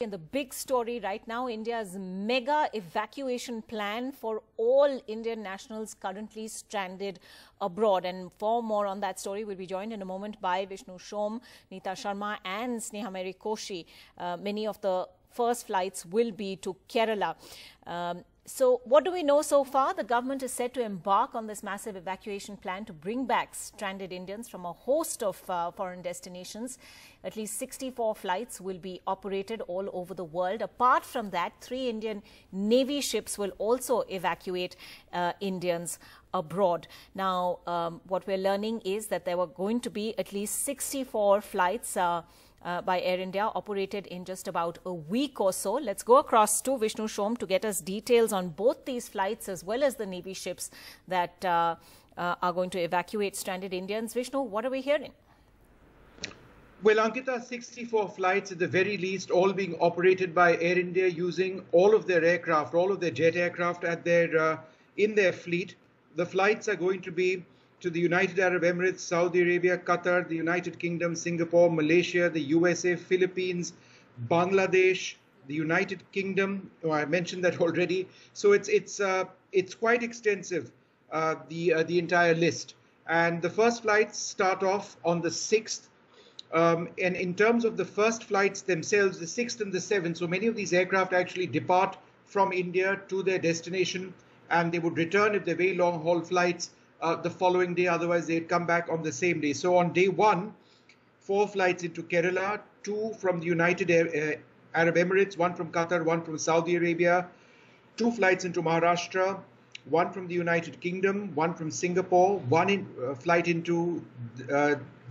And the big story right now, India's mega evacuation plan for all Indian nationals currently stranded abroad. And for more on that story, we'll be joined in a moment by Vishnu Shom, Neeta Sharma and Sneha Mary Koshi. Many of the first flights will be to Kerala. So what do we know so far? The government is set to embark on this massive evacuation plan to bring back stranded Indians from a host of foreign destinations. At least 64 flights will be operated all over the world. Apart from that, 3 Indian Navy ships will also evacuate Indians abroad. Now, what we're learning is that there were going to be at least 64 flights by Air India operated in just about a week or so. Let's go across to Vishnu Shom to get us details on both these flights as well as the Navy ships that are going to evacuate stranded Indians. Vishnu, what are we hearing? Well, Ankita, 64 flights at the very least, all being operated by Air India using all of their aircraft, all of their jet aircraft at their in their fleet. The flights are going to be to the United Arab Emirates, Saudi Arabia, Qatar, the United Kingdom, Singapore, Malaysia, the USA, Philippines, Bangladesh, the United Kingdom. Oh, I mentioned that already. So it's quite extensive, the entire list. And the first flights start off on the 6th. And in terms of the first flights themselves, the 6th and the 7th, so many of these aircraft actually depart from India to their destination, and they would return if they're very long haul flights the following day. Otherwise, they'd come back on the same day. So on day 1, 4 flights into Kerala, 2 from the United Arab Emirates, 1 from Qatar, 1 from Saudi Arabia, 2 flights into Maharashtra, 1 from the United Kingdom, 1 from Singapore, 1 flight into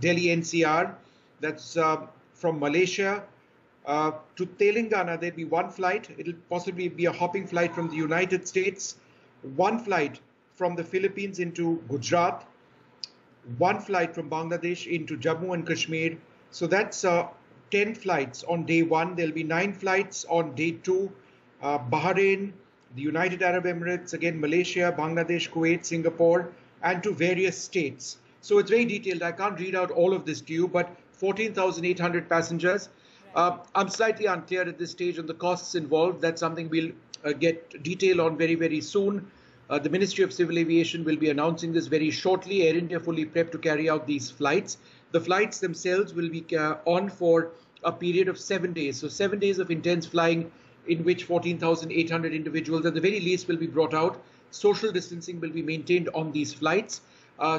Delhi NCR. That's from Malaysia to Telangana. There'll be 1 flight. It'll possibly be a hopping flight from the United States, 1 flight from the Philippines into Gujarat, 1 flight from Bangladesh into Jammu and Kashmir. So that's 10 flights on day 1. There'll be 9 flights on day 2. Bahrain, the United Arab Emirates, again Malaysia, Bangladesh, Kuwait, Singapore, and to various states. So it's very detailed. I can't read out all of this to you, but 14,800 passengers. I'm slightly unclear at this stage on the costs involved. That's something we'll get detail on very, very soon. The Ministry of Civil Aviation will be announcing this very shortly. Air India fully prepped to carry out these flights. The flights themselves will be on for a period of 7 days. So 7 days of intense flying in which 14,800 individuals at the very least will be brought out. Social distancing will be maintained on these flights.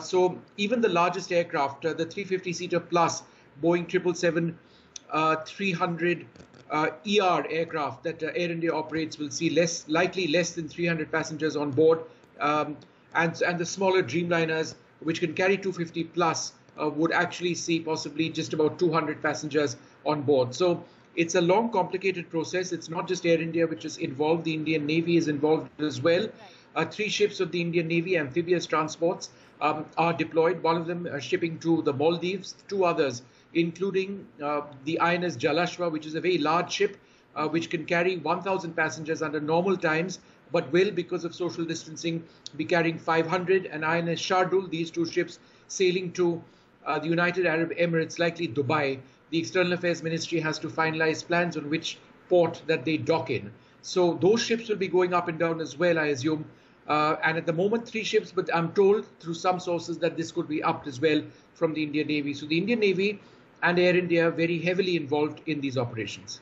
So even the largest aircraft, the 350-seater plus Boeing 777-300 ER aircraft that Air India operates will see likely less than 300 passengers on board, and the smaller Dreamliners, which can carry 250 plus, would actually see possibly just about 200 passengers on board. So it's a long, complicated process. It's not just Air India which is involved. The Indian Navy is involved as well. 3 ships of the Indian Navy, amphibious transports, are deployed. 1 of them shipping to the Maldives, 2 others, including the INS Jalashwa, which is a very large ship, which can carry 1,000 passengers under normal times, but will, because of social distancing, be carrying 500, and INS Shardul, these 2 ships sailing to the United Arab Emirates, likely Dubai. The External Affairs Ministry has to finalize plans on which port that they dock in. So those ships will be going up and down as well, I assume. And at the moment, 3 ships, but I'm told through some sources that this could be upped as well from the Indian Navy. So the Indian Navy and Air India are very heavily involved in these operations.